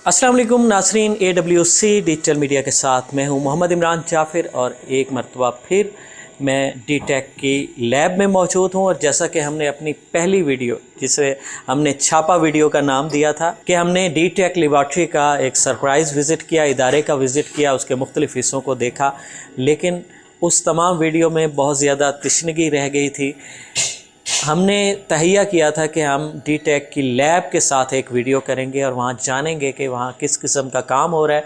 अस्सलाम वालेकुम नाज़रीन, AWC डिजिटल मीडिया के साथ मैं हूं मोहम्मद इमरान जाफ़िर और एक मरतबा फिर मैं डी-टेक की लैब में मौजूद हूं। और जैसा कि हमने अपनी पहली वीडियो, जिसे हमने छापा वीडियो का नाम दिया था, कि हमने डी-टेक लेबॉरेटरी का एक सरप्राइज़ विज़िट किया, इदारे का विज़िट किया, उसके मुख्तलिफ़ हिस्सों को देखा, लेकिन उस तमाम वीडियो में बहुत ज़्यादा तशनगी रह गई थी। हमने तहैया किया था कि हम डी-टेक की लैब के साथ एक वीडियो करेंगे और वहाँ जानेंगे कि वहाँ किस किस्म का काम हो रहा है,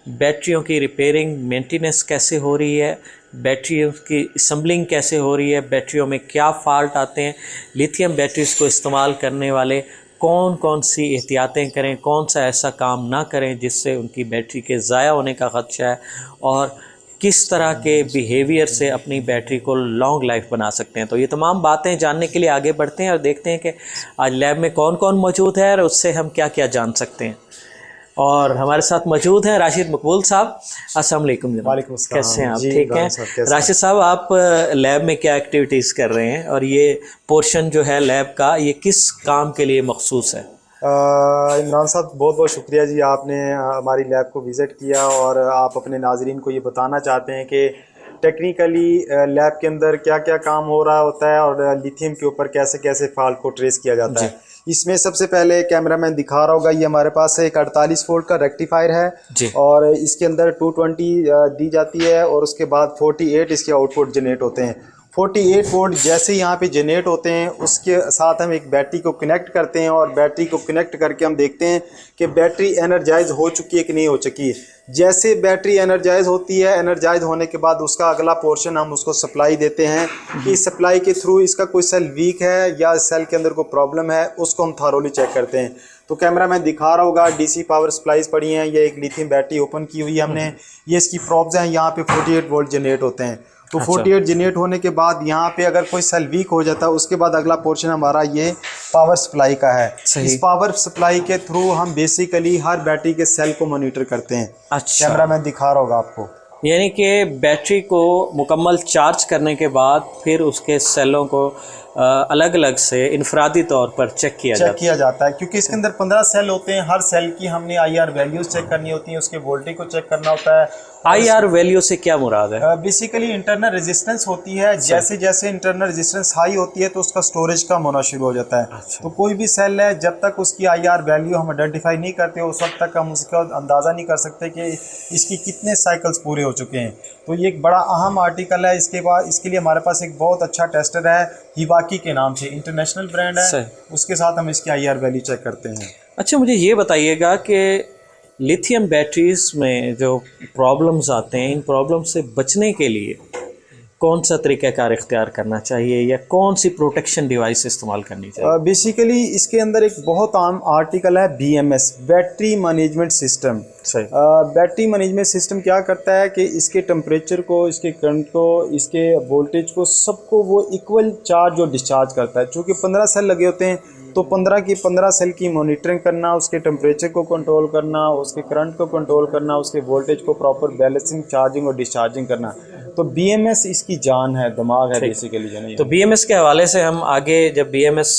बैटरियों की रिपेयरिंग मेंटेनेंस कैसे हो रही है, बैटरियों की असम्बलिंग कैसे हो रही है, बैटरियों में क्या फ़ाल्ट आते हैं, लिथियम बैटरीज़ को इस्तेमाल करने वाले कौन कौन सी एहतियातें करें, कौन सा ऐसा काम ना करें जिससे उनकी बैटरी के ज़ाया होने का ख़दशा है, और किस तरह के बिहेवियर से अपनी बैटरी को लॉन्ग लाइफ बना सकते हैं। तो ये तमाम बातें जानने के लिए आगे बढ़ते हैं और देखते हैं कि आज लैब में कौन कौन मौजूद है और उससे हम क्या क्या जान सकते हैं। और हमारे साथ मौजूद हैं राशिद मकबूल साहब। अस्सलाम वालेकुम जनाब। वालेकुम अस्सलाम। कैसे हैं आप? जी, ठीक हैं राशिद साहब? आप लैब में क्या एक्टिविटीज़ कर रहे हैं और ये पोर्शन जो है लैब का, ये किस काम के लिए मखसूस है? इमरान साहब, बहुत बहुत शुक्रिया जी, आपने हमारी लैब को विज़िट किया और आप अपने नाज़रीन को ये बताना चाहते हैं कि टेक्निकली लैब के अंदर क्या क्या काम हो रहा होता है और लिथियम के ऊपर कैसे कैसे फॉल्ट को ट्रेस किया जाता है। इसमें सबसे पहले कैमरामैन दिखा रहा होगा, ये हमारे पास एक 48 वोल्ट का रेक्टिफायर है जी। और इसके अंदर 220 दी जाती है और उसके बाद 48 इसके आउटपुट जनरेट होते हैं। 48 वोल्ट जैसे यहाँ पे जनरेट होते हैं, उसके साथ हम एक बैटरी को कनेक्ट करते हैं और बैटरी को कनेक्ट करके हम देखते हैं कि बैटरी एनर्जाइज हो चुकी है कि नहीं हो चुकी है। जैसे बैटरी एनर्जाइज होती है, एनर्जाइज होने के बाद उसका अगला पोर्शन हम उसको सप्लाई देते हैं कि सप्लाई के थ्रू इसका कोई सेल वीक है या सेल के अंदर कोई प्रॉब्लम है, उसको हम थॉरोली चेक करते हैं। तो कैमरा मैन दिखा रहा होगा, डीसी पावर सप्लाईज पड़ी हैं, ये एक लिथियम बैटरी ओपन की हुई है हमने, ये इसकी प्रोब्स हैं, यहाँ पे 48 वोल्ट जनरेट होते हैं। तो 48 जनरेट होने के बाद यहाँ पे अगर कोई सेल वीक हो जाता है, उसके बाद अगला पोर्शन हमारा ये पावर सप्लाई का है। इस पावर सप्लाई के थ्रू हम बेसिकली हर बैटरी के सेल को मॉनिटर करते हैं। अच्छा। कैमरा मैन दिखा रहा होगा आपको, यानी कि बैटरी को मुकम्मल चार्ज करने के बाद फिर उसके सेलों को अलग अलग से इनफरादी तौर पर चेक किया जाता है, क्योंकि इसके अंदर 15 सेल होते हैं। हर सेल की हमने IR वैल्यूज चेक करनी होती हैं, उसके वोल्टेज को चेक करना होता है। IR वैल्यू से क्या मुराद है? बेसिकली इंटरनल रेजिस्टेंस होती है। जैसे जैसे इंटरनल रेजिस्टेंस हाई होती है तो उसका स्टोरेज कम होना शुरू हो जाता है। अच्छा। तो कोई भी सेल है, जब तक उसकी IR वैल्यू हम आइडेंटिफाई नहीं करते, उस वक्त तक हम उसका अंदाज़ा नहीं कर सकते कि इसकी कितने साइकिल्स पूरे हो चुके हैं। तो ये एक बड़ा अहम आर्टिकल है। इसके बाद इसके लिए हमारे पास एक बहुत अच्छा टेस्टर है, हिवाकी के नाम से, इंटरनेशनल ब्रांड है, उसके साथ हम इसकी IR वैल्यू चेक करते हैं। अच्छा, मुझे ये बताइएगा कि लिथियम बैटरीज में जो प्रॉब्लम्स आते हैं, इन प्रॉब्लम से बचने के लिए कौन सा तरीक़ाकार इख्तियार करना चाहिए या कौन सी प्रोटेक्शन डिवाइस इस्तेमाल करनी चाहिए? बेसिकली इसके अंदर एक बहुत आम आर्टिकल है BMS, बैटरी मैनेजमेंट सिस्टम। सही। बैटरी मैनेजमेंट सिस्टम क्या करता है कि इसके टेम्परेचर को, इसके करंट को, इसके वोल्टेज को, सबको वो इक्वल चार्ज और डिस्चार्ज करता है। चूँकि 15 सेल लगे होते हैं तो 15 सेल की मॉनिटरिंग करना, उसके टेम्परेचर को कंट्रोल करना, उसके करंट को कंट्रोल करना, उसके वोल्टेज को प्रॉपर बैलेंसिंग, चार्जिंग और डिस्चार्जिंग करना। तो BMS इसकी जान है, दिमाग है बेसिकली। तो BMS के हवाले से हम आगे जब BMS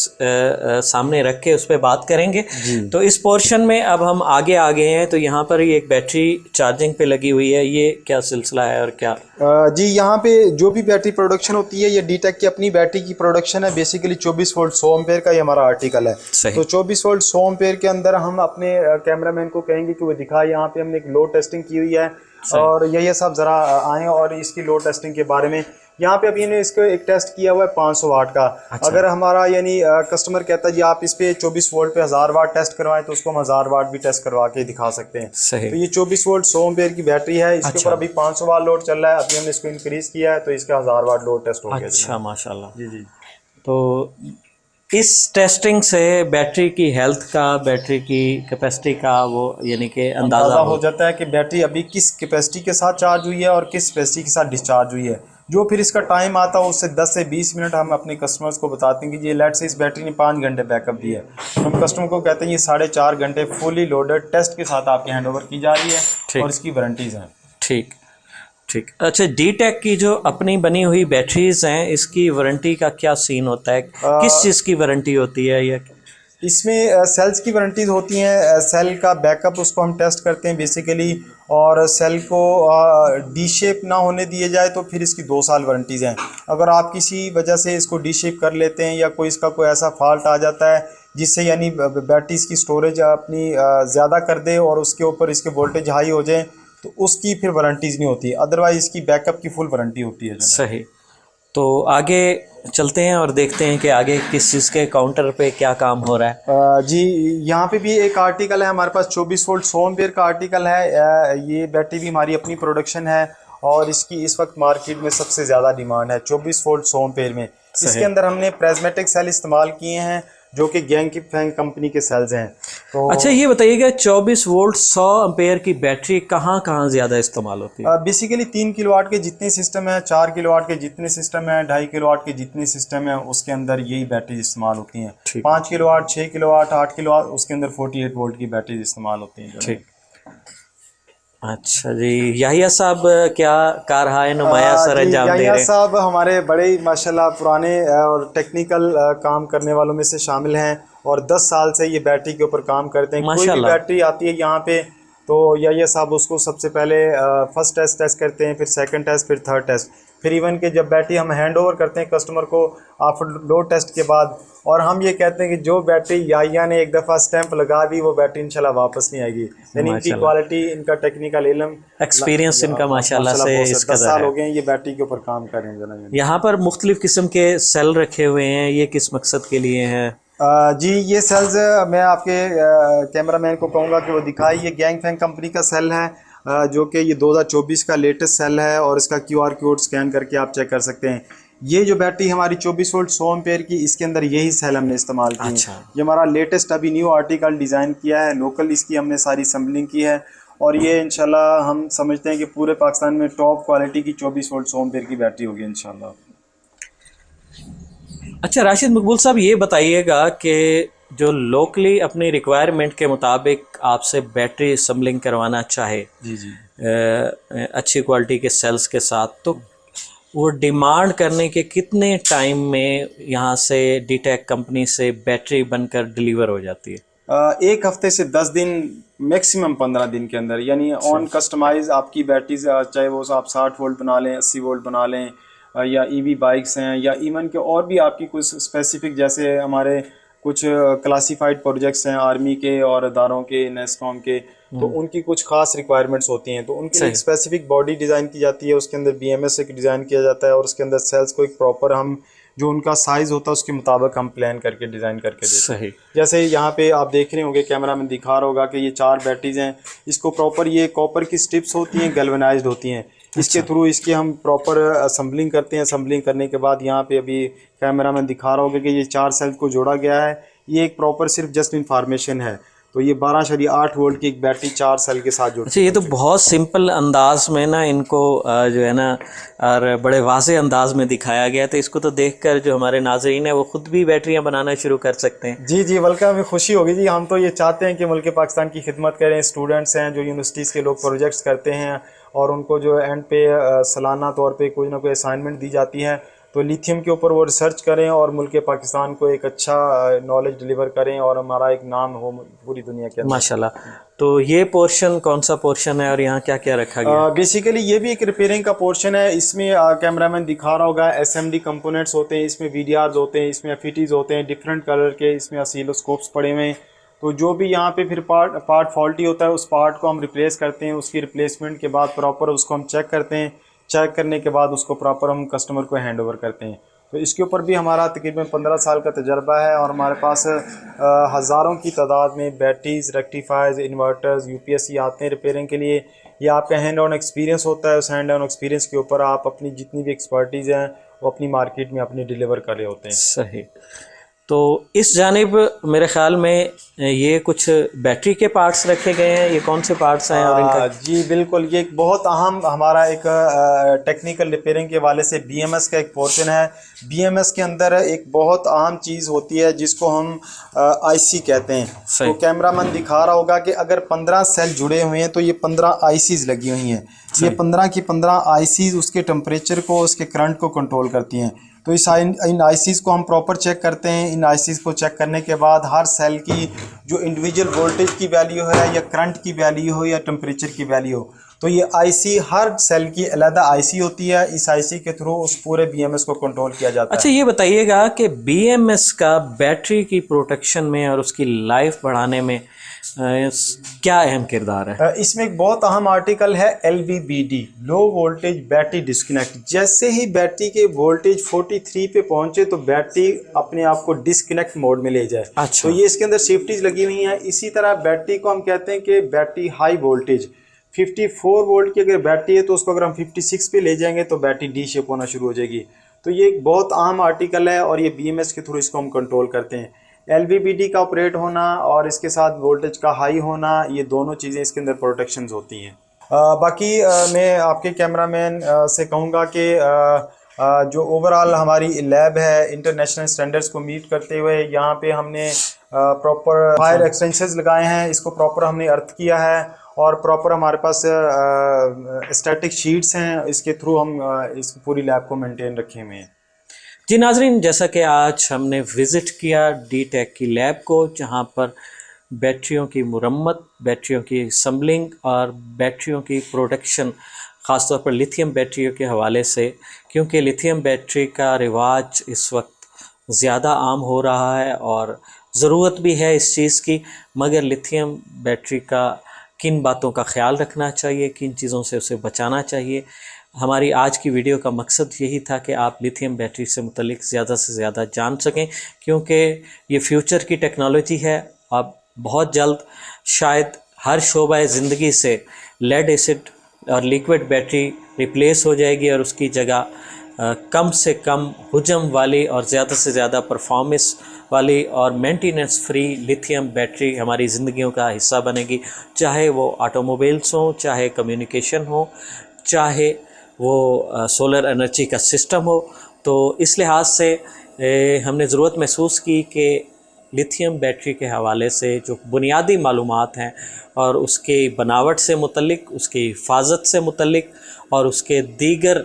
सामने रख के उस पर बात करेंगे। तो इस पोर्शन में अब हम आगे आ गए हैं। तो यहाँ पर ही एक बैटरी चार्जिंग पे लगी हुई है, ये क्या सिलसिला है और क्या? जी, यहाँ पे जो भी बैटरी प्रोडक्शन होती है, ये डी-टेक की अपनी बैटरी की प्रोडक्शन है। बेसिकली 24 वोल्ट 100 एम्पेयर का ये हमारा आर्टिकल है। तो 24 वोल्ट 100 एम्पेयर के अंदर हम अपने कैमरामैन को कहेंगे कि वो दिखाए। यहाँ पे हमने एक लोड टेस्टिंग की हुई है और ये सब ज़रा आएँ और इसकी लोड टेस्टिंग के बारे में। यहाँ पे अभी ने इसको एक टेस्ट किया हुआ है 500 वाट का। अच्छा। अगर हमारा यानी कस्टमर कहता है जी आप इस पे 24 वोल्ट पे 1000 वाट टेस्ट करवाएं, तो उसको हम 1000 वाट भी टेस्ट करवा के दिखा सकते हैं। सही। तो ये 24 वोल्ट 100 एम्पेयर की बैटरी है, इसके ऊपर अभी 500 वाट लोड चल रहा है। अभी हमने इसको इंक्रीज किया है तो इसका 1000 वाट लोड टेस्ट हो गया। अच्छा, माशाल्लाह। जी जी। तो इस टेस्टिंग से बैटरी की हेल्थ का, बैटरी की कैपेसिटी का वो यानी कि अंदाज़ा हो जाता है कि बैटरी अभी किस कैपेसिटी के साथ चार्ज हुई है और किस कैपेसिटी के साथ डिस्चार्ज हुई है। जो फिर इसका टाइम आता है उससे 10 से 20 मिनट हम अपने कस्टमर्स को बताते हैं कि ये लेट से इस बैटरी ने 5 घंटे बैकअप दिया है। हम कस्टमर को कहते हैं ये 4.5 घंटे फुली लोडेड टेस्ट के साथ आपके हैंडओवर की जा रही है और इसकी वारंटीज़ हैं। ठीक ठीक। अच्छा, डी-टेक की जो अपनी बनी हुई बैटरीज हैं, इसकी वारंटी का क्या सीन होता है? किस चीज़ की वारंटी होती है? या इसमें सेल्स की वारंटीज़ होती हैं। सेल का बैकअप उसको हम टेस्ट करते हैं बेसिकली, और सेल को डी शेप ना होने दिए जाए तो फिर इसकी 2 साल वारंटीज़ हैं। अगर आप किसी वजह से इसको डी शेप कर लेते हैं या कोई इसका कोई ऐसा फॉल्ट आ जाता है जिससे यानी बैटरीज की स्टोरेज अपनी ज़्यादा कर दे और उसके ऊपर इसके वोल्टेज हाई हो जाए तो उसकी फिर वारंटीज़ नहीं होती, अदरवाइज़ इसकी बैकअप की फुल वारंटी होती है। सही। तो आगे चलते हैं और देखते हैं कि आगे किस चीज़ के काउंटर पे क्या काम हो रहा है। जी, यहाँ पे भी एक आर्टिकल है हमारे पास, 24 वोल्ट 100 एम्पीयर का आर्टिकल है। ये बैटरी भी हमारी अपनी प्रोडक्शन है और इसकी इस वक्त मार्केट में सबसे ज़्यादा डिमांड है 24 वोल्ट 100 एम्पीयर में। इसके अंदर हमने प्रिज्मेटिक सेल इस्तेमाल किए हैं जो कि गैंगफेंग कंपनी के सेल्स हैं। तो अच्छा, ये बताइएगा 24 वोल्ट 100 एम्पेयर की बैटरी कहाँ कहाँ ज़्यादा इस्तेमाल होती है? बेसिकली 3 किलोवाट के जितने सिस्टम है, 4 किलोवाट के जितने सिस्टम है, 2.5 किलोवाट के जितने सिस्टम है उसके अंदर यही बैटरी इस्तेमाल होती हैं। 5 किलोवाट, 6 किलोवाट, 8 किलोवाट, उसके अंदर 48 वोल्ट की बैटरी इस्तेमाल होती हैं। ठीक। अच्छा जी, याहिया साहब क्या कार हाय नुमाया सर अंजाम दे याहिया रहे हैं? साहब हमारे बड़े ही माशाल्लाह पुराने और टेक्निकल काम करने वालों में से शामिल हैं और 10 साल से ये बैटरी के ऊपर काम करते हैं। कोई भी माशाल्लाह। बैटरी आती है यहाँ पे तो याहिया साहब उसको सबसे पहले फर्स्ट टेस्ट करते हैं, फिर सेकंड टेस्ट, फिर थर्ड टेस्ट, फिर इवन के जब बैटरी हम हैंड ओवर करते हैं कस्टमर को आफ्टर लोड टेस्ट के बाद, और हम ये कहते हैं कि जो बैटरी याहिया ने एक दफ़ा स्टैंप लगा दी वो बैटरी इंशाल्लाह वापस नहीं आएगी। यानी इनकी क्वालिटी, इनका टेक्निकल इल्म, एक्सपीरियंस इनका माशाल्लाह से इस 10 साल हो गए हैं ये बैटरी के ऊपर काम कर रहे हैं जनाब। यहाँ पर मुख्तलिफ किस्म के सेल रखे हुए हैं, ये किस मकसद के लिए हैं? जी, ये सेल्स मैं आपके कैमरामैन को कहूँगा कि वो दिखाए। ये गैंगफेंग कंपनी का सेल है जो कि ये 2024 का लेटेस्ट सेल है और इसका QR कोड स्कैन करके आप चेक कर सकते हैं। ये जो बैटरी हमारी 24 वोल्ट 100 एम्पेयर की, इसके अंदर यही सेल हमने इस्तेमाल की। अच्छा। ये हमारा लेटेस्ट अभी न्यू आर्टिकल डिज़ाइन किया है, लोकल इसकी हमने सारी असम्बलिंग की है और ये इंशाल्लाह हम समझते हैं कि पूरे पाकिस्तान में टॉप क्वालिटी की 24 वोल्ट 100 एम्पेयर की बैटरी होगी इंशाल्लाह। अच्छा राशिद मकबूल साहब, ये बताइएगा कि जो लोकली अपनी रिक्वायरमेंट के मुताबिक आपसे बैटरी असम्बलिंग करवाना चाहे जी जी अच्छी क्वालिटी के सेल्स के साथ, तो वो डिमांड करने के कितने टाइम में यहाँ से डीटेक कंपनी से बैटरी बनकर डिलीवर हो जाती है? एक हफ्ते से 10 दिन, मैक्सिमम 15 दिन के अंदर, यानी ऑन कस्टमाइज आपकी बैटरीज, चाहे वो आप 60 वोल्ट बना लें, 80 वोल्ट बना लें, या ईवी बाइक्स हैं, या इवन के और भी आपकी कुछ स्पेसिफिक, जैसे हमारे कुछ क्लासिफाइड प्रोजेक्ट्स हैं आर्मी के और अदारों के, नेस्कॉम के, तो उनकी कुछ खास रिक्वायरमेंट्स होती हैं तो उनके लिए एक स्पेसिफिक बॉडी डिज़ाइन की जाती है, उसके अंदर BMS एक डिज़ाइन किया जाता है और उसके अंदर सेल्स को एक प्रॉपर हम जो उनका साइज़ होता है उसके मुताबिक हम प्लान करके डिज़ाइन करके देते हैं। सही। जैसे यहाँ पे आप देख रहे होंगे, कैमरा में दिखा रहा होगा कि ये 4 बैटरीज हैं, इसको प्रॉपर ये कॉपर की स्ट्रिप्स होती हैं, गैल्वेनाइज्ड होती हैं, इसके थ्रू इसकी हम प्रॉपर असम्बलिंग करते हैं। असम्बलिंग करने के बाद यहाँ पे अभी कैमरा में दिखा रहा होगा कि ये 4 सेल्स को जोड़ा गया है। ये एक प्रॉपर सिर्फ जस्ट इंफॉर्मेशन है। तो ये 12.8 वोल्ट की एक बैटरी 4 सेल के साथ जुड़ती है। अच्छा, ये तो बहुत सिंपल अंदाज में ना इनको जो है ना और बड़े वाज़े अंदाज में दिखाया गया, तो इसको तो देखकर जो हमारे नाज़रीन हैं वो ख़ुद भी बैटरियां बनाना शुरू कर सकते हैं। जी जी, बल्कि हमें खुशी होगी जी, हम तो ये चाहते हैं कि मुल्क पाकिस्तान की खिदमत करें। स्टूडेंट्स हैं जो यूनिवर्सिटीज़ के लोग प्रोजेक्ट्स करते हैं और उनको जो एंड पे सालाना तौर पे कोई ना कोई असाइनमेंट दी जाती है, तो लिथियम के ऊपर वो रिसर्च करें और मुल्क पाकिस्तान को एक अच्छा नॉलेज डिलीवर करें और हमारा एक नाम हो पूरी दुनिया के अंदर। माशाल्लाह। तो ये पोर्शन कौन सा पोर्शन है और यहाँ क्या क्या रखा गया? बेसिकली ये भी एक रिपेयरिंग का पोर्शन है। इसमें कैमरामैन दिखा रहा होगा, SMD कंपोनेंट्स होते हैं, इसमें VDRs होते हैं, इसमें FETs होते हैं डिफरेंट कलर के, इसमें ऑसिलोस्कोप्स पड़े हुए हैं। तो जो भी यहाँ पे फिर पार्ट फॉल्टी होता है उस पार्ट को हम रिप्लेस करते हैं। उसकी रिप्लेसमेंट के बाद प्रॉपर उसको हम चेक करते हैं, चेक करने के बाद उसको प्रॉपर हम कस्टमर को हैंड ओवर करते हैं। तो इसके ऊपर भी हमारा तकरीबन 15 साल का तजर्बा है और हमारे पास हज़ारों की तादाद में बैटरीज, रेक्टिफायर्स, इन्वर्टर्स, UPS आते हैं रिपेयरिंग के लिए। ये आपका हैंड ऑन एक्सपीरियंस होता है, उस हैंड ऑन एक्सपीरियंस के ऊपर आप अपनी जितनी भी एक्सपर्टीज़ हैं वो अपनी मार्केट में अपनी डिलीवर कर रहे होते हैं। सही। तो इस जानिब मेरे ख़्याल में ये कुछ बैटरी के पार्ट्स रखे गए हैं, ये कौन से पार्ट्स हैं और इनका? जी बिल्कुल, ये एक बहुत अहम हमारा एक टेक्निकल रिपेयरिंग के वाले से BMS का एक पोर्शन है। BMS के अंदर एक बहुत अहम चीज़ होती है जिसको हम IC कहते हैं। तो कैमरामैन दिखा रहा होगा कि अगर 15 सेल जुड़े हुए हैं तो ये 15 ICs लगी हुई हैं। ये 15 की 15 ICs उसके टेम्परेचर को, उसके करंट को कंट्रोल करती हैं। तो इन आईसीज़ को हम प्रॉपर चेक करते हैं। इन आईसीज़ को चेक करने के बाद हर सेल की जो इंडिविजुअल वोल्टेज की वैल्यू है या करंट की वैल्यू हो या टेम्परेचर की वैल्यू हो, तो ये आईसी हर सेल की अलग आईसी होती है। इस आईसी के थ्रू उस पूरे बीएमएस को कंट्रोल किया जाता है। अच्छा, ये बताइएगा कि बीएमएस का बैटरी की प्रोटेक्शन में और उसकी लाइफ बढ़ाने में क्या अहम किरदार है? इसमें एक बहुत अहम आर्टिकल है LVBD, low voltage battery disconnect. जैसे ही बैटरी के वोल्टेज 43 पे पहुंचे तो बैटरी अपने आप को डिस्कनेक्ट मोड में ले जाए। अच्छा। तो ये इसके अंदर सेफ्टीज लगी हुई हैं। इसी तरह बैटरी को हम कहते हैं कि बैटरी हाई वोल्टेज 54 वोल्ट की अगर बैटरी है तो उसको अगर हम 56 पे ले जाएंगे तो बैटरी डी शेप होना शुरू हो जाएगी। तो ये एक बहुत अहम आर्टिकल है और ये BMS के थ्रू इसको हम कंट्रोल करते हैं। LVBD का ऑपरेट होना और इसके साथ वोल्टेज का हाई होना, ये दोनों चीज़ें इसके अंदर प्रोटेक्शंस होती हैं। बाकी मैं आपके कैमरामैन से कहूँगा कि जो ओवरऑल हमारी लैब है इंटरनेशनल स्टैंडर्ड्स को मीट करते हुए यहाँ पे हमने प्रॉपर फायर एक्सटेंशंस लगाए हैं। इसको प्रॉपर हमने अर्थ किया है और प्रॉपर हमारे पास स्टैटिक शीट्स हैं। इसके थ्रू हम इस पूरी लैब को मेंटेन रखे हुए हैं। जी नाजरीन, जैसा कि आज हमने विज़िट किया डी-टेक की लैब को, जहां पर बैटरियों की मुरम्मत, बैटरियों की असम्बलिंग और बैटरियों की प्रोटेक्शन, ख़ासतौर पर लिथियम बैटरियों के हवाले से, क्योंकि लिथियम बैटरी का रिवाज इस वक्त ज़्यादा आम हो रहा है और ज़रूरत भी है इस चीज़ की, मगर लिथियम बैटरी का किन बातों का ख्याल रखना चाहिए, किन चीज़ों से उसे बचाना चाहिए। हमारी आज की वीडियो का मकसद यही था कि आप लिथियम बैटरी से मुतल्लिक ज़्यादा से ज़्यादा जान सकें, क्योंकि ये फ्यूचर की टेक्नोलॉजी है। अब बहुत जल्द शायद हर शोबा ज़िंदगी से लेड एसिड और लिक्विड बैटरी रिप्लेस हो जाएगी और उसकी जगह कम से कम हुजम वाली और ज़्यादा से ज़्यादा परफॉर्मेंस वाली और मेंटेनेंस फ्री लिथियम बैटरी हमारी ज़िंदगियों का हिस्सा बनेगी, चाहे वो ऑटोमोबाइल्स हों, चाहे कम्युनिकेशन हो, चाहे वो सोलर एनर्जी का सिस्टम हो। तो इस लिहाज से हमने ज़रूरत महसूस की कि लिथियम बैटरी के हवाले से जो बुनियादी मालूमात हैं और उसकी बनावट से मुतल्लिक, उसकी हिफाजत से मुतल्लिक और उसके दीगर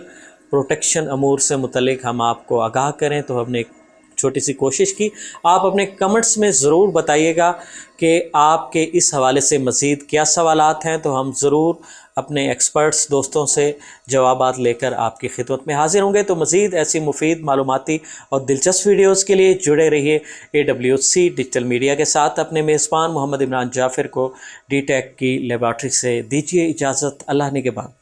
प्रोटेक्शन अमूर से मुतल्लिक हम आपको आगाह करें। तो हमने एक छोटी सी कोशिश की। आप अपने कमेंट्स में ज़रूर बताइएगा कि आपके इस हवाले से मज़ीद क्या सवालात हैं, तो हम ज़रूर अपने एक्सपर्ट्स दोस्तों से जवाबात लेकर आपकी खिदमत में हाजिर होंगे। तो मज़ीद ऐसी मुफीद मालूमाती और दिलचस्प वीडियोज़ के लिए जुड़े रहिए AWC डिजिटल मीडिया के साथ। अपने मेज़बान मोहम्मद इमरान जाफ़िर को डी-टेक की लेबॉरेटरी से दीजिए इजाज़त। अल्लाह ने के बाद।